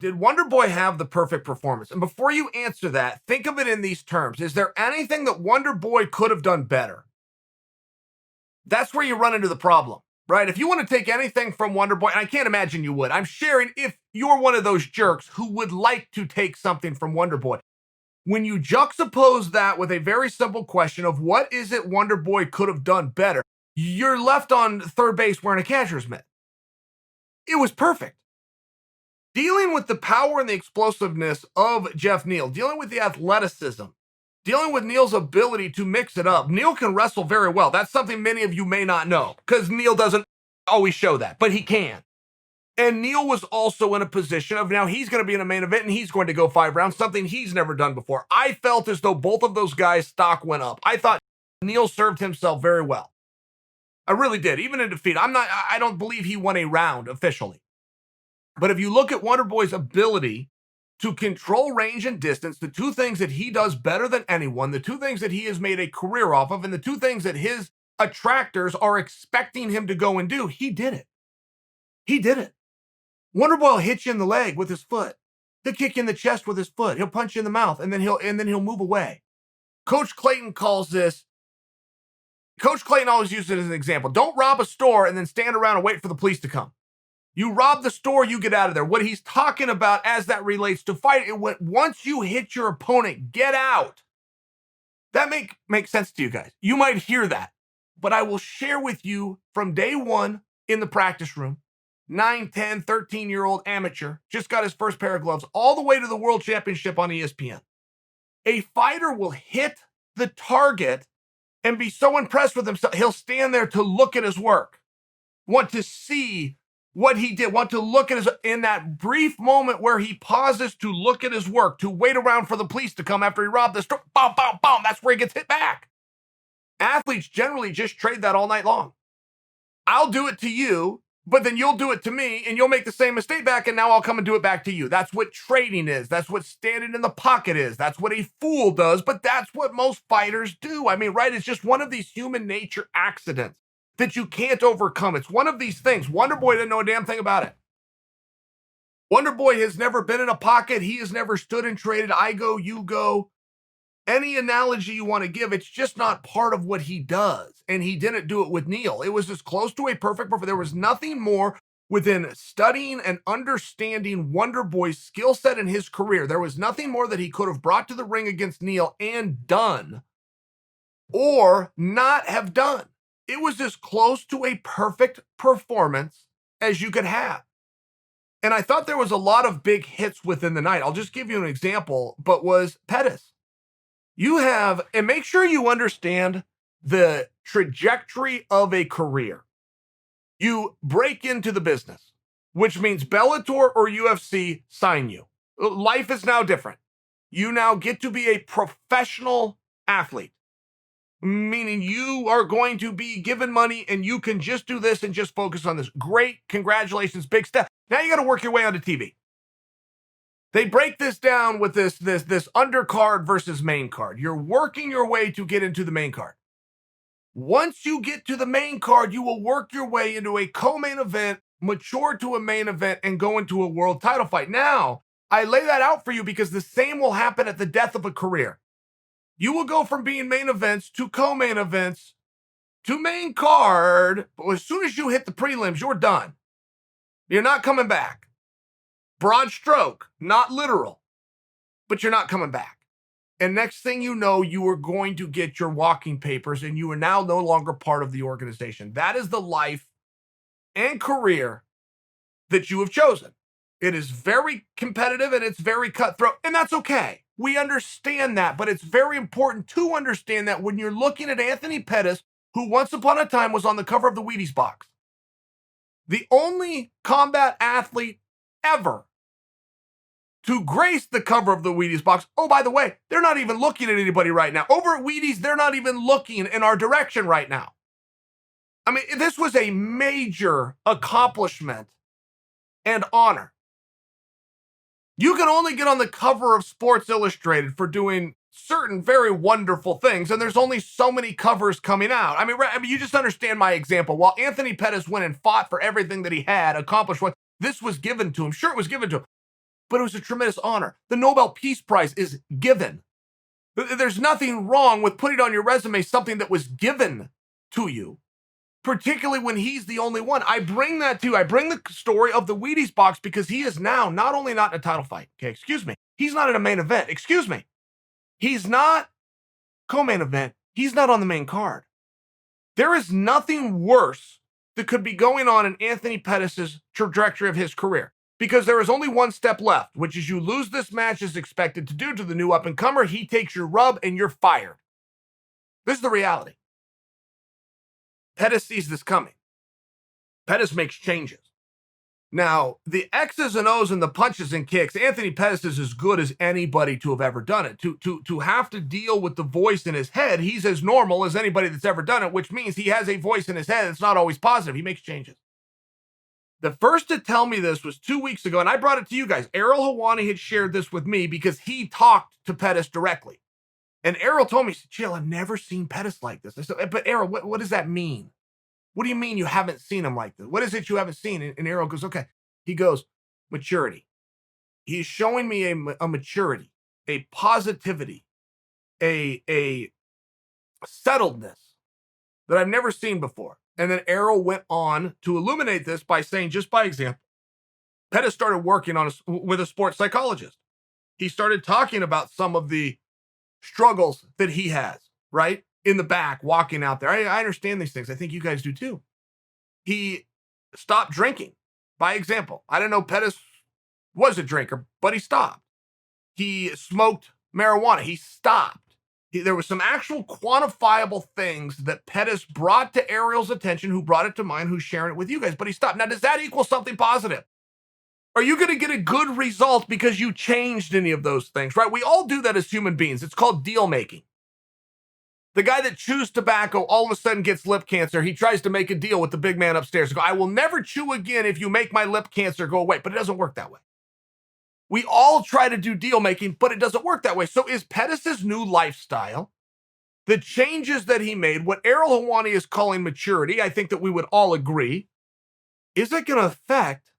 Did Wonderboy have the perfect performance? And before you answer that, think of it in these terms. Is there anything that Wonderboy could have done better? That's where you run into the problem, right? If you want to take anything from Wonderboy, and I can't imagine you would, I'm sharing if you're one of those jerks who would like to take something from Wonderboy. When you juxtapose that with a very simple question of what is it Wonderboy could have done better, you're left on third base wearing a catcher's mitt. It was perfect. Dealing with the power and the explosiveness of Geoff Neal, dealing with the athleticism, dealing with Neal's ability to mix it up. Neal can wrestle very well. That's something many of you may not know because Neal doesn't always show that, but he can. And Neal was also in a position of now he's going to be in a main event and he's going to go 5 rounds, something he's never done before. I felt as though both of those guys' stock went up. I thought Neal served himself very well. I really did, even in defeat. I don't believe he won a round officially. But if you look at Wonderboy's ability to control range and distance, the two things that he does better than anyone, the two things that he has made a career off of, and the two things that his attractors are expecting him to go and do, he did it. He did it. Wonderboy will hit you in the leg with his foot. He'll kick you in the chest with his foot. He'll punch you in the mouth, and then he'll move away. Coach Clayton calls this. Coach Clayton always uses it as an example. Don't rob a store and then stand around and wait for the police to come. You rob the store, you get out of there. What he's talking about as that relates to fight, once you hit your opponent, get out. That makes sense to you guys. You might hear that, but I will share with you from day one in the practice room, 9, 10, 13-year-old amateur, just got his first pair of gloves, all the way to the World Championship on ESPN. A fighter will hit the target and be so impressed with himself, he'll stand there to look at his work, want to see what he did, want to look at in that brief moment where he pauses to look at his work, to wait around for the police to come after he robbed the store. Boom, boom, boom. That's where he gets hit back. Athletes generally just trade that all night long. I'll do it to you, but then you'll do it to me, and you'll make the same mistake back, and now I'll come and do it back to you. That's what trading is. That's what standing in the pocket is. That's what a fool does, but that's what most fighters do. I mean, right? It's just one of these human nature accidents that you can't overcome. It's one of these things. Wonderboy didn't know a damn thing about it. Wonderboy has never been in a pocket. He has never stood and traded. I go, you go. Any analogy you want to give, it's just not part of what he does. And he didn't do it with Neal. It was as close to a perfect performance. There was nothing more within studying and understanding Wonderboy's skill set in his career. There was nothing more that he could have brought to the ring against Neal and done or not have done. It was as close to a perfect performance as you could have. And I thought there was a lot of big hits within the night. I'll just give you an example, but was Pettis. You have, and make sure you understand the trajectory of a career. You break into the business, which means Bellator or UFC sign you. Life is now different. You now get to be a professional athlete. Meaning you are going to be given money and you can just do this and just focus on this. Great, congratulations, big step. Now you got to work your way onto TV. They break this down with this undercard versus main card. You're working your way to get into the main card. Once you get to the main card, you will work your way into a co-main event, mature to a main event, and go into a world title fight. Now, I lay that out for you because the same will happen at the death of a career. You will go from being main events to co-main events to main card, but as soon as you hit the prelims, you're done. You're not coming back. Broad stroke, not literal, but you're not coming back. And next thing you know, you are going to get your walking papers and you are now no longer part of the organization. That is the life and career that you have chosen. It is very competitive and it's very cutthroat, and that's okay. We understand that, but it's very important to understand that when you're looking at Anthony Pettis, who once upon a time was on the cover of the Wheaties box, the only combat athlete ever to grace the cover of the Wheaties box. Oh, by the way, they're not even looking at anybody right now. Over at Wheaties, they're not even looking in our direction right now. I mean, this was a major accomplishment and honor. You can only get on the cover of Sports Illustrated for doing certain very wonderful things, and there's only so many covers coming out. I mean, you just understand my example. While Anthony Pettis went and fought for everything that he had, accomplished what this was given to him. Sure, it was given to him. but it was a tremendous honor. The Nobel Peace Prize is given. There's nothing wrong with putting on your resume something that was given to you, particularly when he's the only one. I bring that to you. I bring the story of the Wheaties box because he is now not only not in a title fight, okay, excuse me, he's not in a main event, excuse me, he's not co-main event, he's not on the main card. There is nothing worse that could be going on in Anthony Pettis' trajectory of his career, because there is only one step left, which is you lose this match as expected to do to the new up-and-comer, he takes your rub, and you're fired. This is the reality. Pettis sees this coming. Pettis makes changes. Now, the X's and O's and the punches and kicks, Anthony Pettis is as good as anybody to have ever done it. To have to deal with the voice in his head, he's as normal as anybody that's ever done it, which means he has a voice in his head that's not always positive. He makes changes. The first to tell me this was 2 weeks ago, and I brought it to you guys. Ariel Helwani had shared this with me because he talked to Pettis directly. And Ariel told me, Chael, I've never seen Pettis like this. I said, but Ariel, what does that mean? What do you mean you haven't seen him like this? What is it you haven't seen? And Ariel goes, okay. He goes, maturity. He's showing me a maturity, a positivity, a settledness that I've never seen before. And then Ariel went on to illuminate this by saying, just by example, Pettis started working with a sports psychologist. He started talking about some of the struggles that he has, right? In the back, walking out there. I understand these things. I think you guys do too. He stopped drinking, by example. I didn't know Pettis was a drinker, but he stopped. He smoked marijuana. He stopped. There was some actual quantifiable things that Pettis brought to Ariel's attention, who brought it to mine, who's sharing it with you guys, but he stopped. Now, does that equal something positive? Are you going to get a good result because you changed any of those things, right? We all do that as human beings. It's called deal making. The guy that chews tobacco all of a sudden gets lip cancer. He tries to make a deal with the big man upstairs. I will never chew again if you make my lip cancer go away. But it doesn't work that way. We all try to do deal making, but it doesn't work that way. So is Pettis' new lifestyle, the changes that he made, what Ariel Helwani is calling maturity, I think that we would all agree, is it going to affect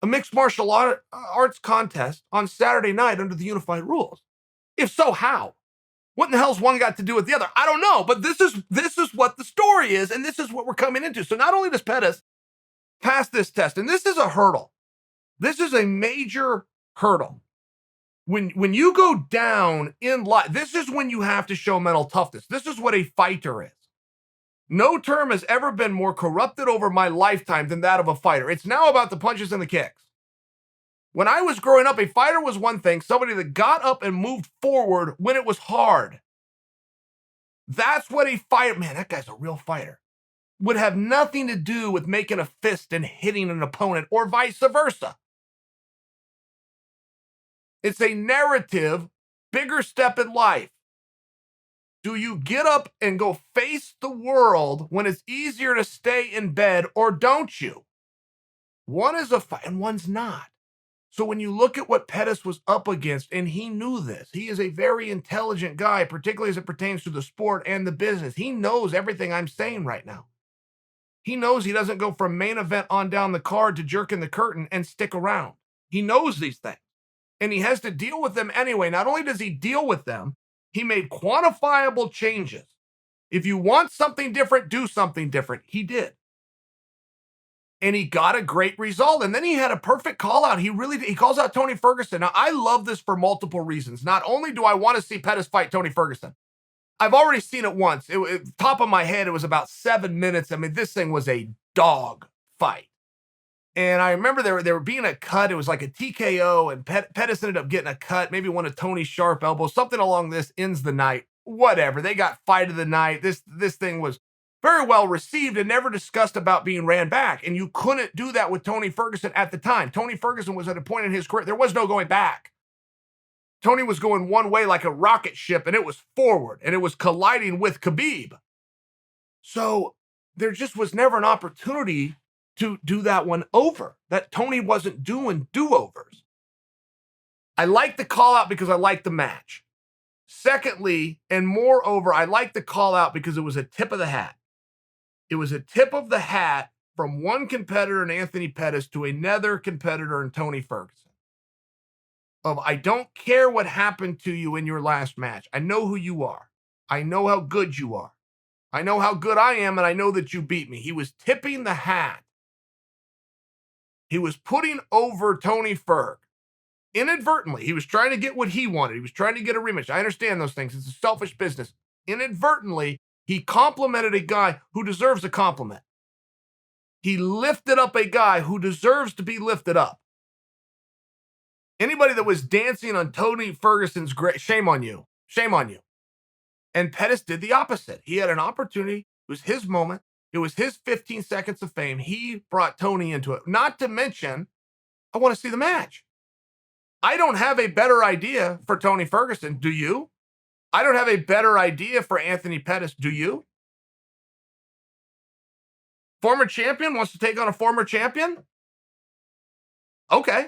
a mixed martial arts contest on Saturday night under the unified rules? If so, how? What in the hell's one got to do with the other? I don't know, but this is what the story is, and this is what we're coming into. So not only does Pettis pass this test, and this is a hurdle. This is a major hurdle. When you go down in life, this is when you have to show mental toughness. This is what a fighter is. No term has ever been more corrupted over my lifetime than that of a fighter. It's now about the punches and the kicks. When I was growing up, a fighter was one thing, somebody that got up and moved forward when it was hard. That's what a fighter, man, that guy's a real fighter, would have nothing to do with making a fist and hitting an opponent or vice versa. It's a narrative, bigger step in life. Do you get up and go face the world when it's easier to stay in bed, or don't you? One is a fight and one's not. So when you look at what Pettis was up against, and he knew this, he is a very intelligent guy, particularly as it pertains to the sport and the business. He knows everything I'm saying right now. He knows he doesn't go from main event on down the card to jerking the curtain and stick around. He knows these things, and he has to deal with them anyway. Not only does he deal with them, he made quantifiable changes. If you want something different, do something different. He did. And he got a great result. And then he had a perfect call out. He calls out Tony Ferguson. Now, I love this for multiple reasons. Not only do I want to see Pettis fight Tony Ferguson, I've already seen it once. Top of my head, it was about 7 minutes. I mean, this thing was a dog fight. And I remember they were being a cut. It was like a TKO, and Pettis ended up getting a cut, maybe one of Tony's sharp elbows, something along this, ends the night. Whatever. They got fight of the night. This thing was very well received and never discussed about being ran back. And you couldn't do that with Tony Ferguson at the time. Tony Ferguson was at a point in his career, there was no going back. Tony was going one way like a rocket ship, and it was forward, and it was colliding with Khabib. So there just was never an opportunity to do that one over. That Tony wasn't doing do-overs. I like the call out because I like the match. Secondly, and moreover, I like the call out because it was a tip of the hat. It was a tip of the hat from one competitor in Anthony Pettis to another competitor in Tony Ferguson. of I don't care what happened to you in your last match. I know who you are. I know how good you are. I know how good I am, and I know that you beat me. He was tipping the hat. He was putting over Tony Ferg inadvertently. He was trying to get what he wanted. He was trying to get a rematch. I understand those things. It's a selfish business. Inadvertently, he complimented a guy who deserves a compliment. He lifted up a guy who deserves to be lifted up. Anybody that was dancing on Tony Ferguson's grave, shame on you. Shame on you. And Pettis did the opposite. He had an opportunity. It was his moment. It was his 15 seconds of fame. He brought Tony into it. Not to mention, I want to see the match. I don't have a better idea for Tony Ferguson. Do you? I don't have a better idea for Anthony Pettis. Do you? Former champion wants to take on a former champion? Okay.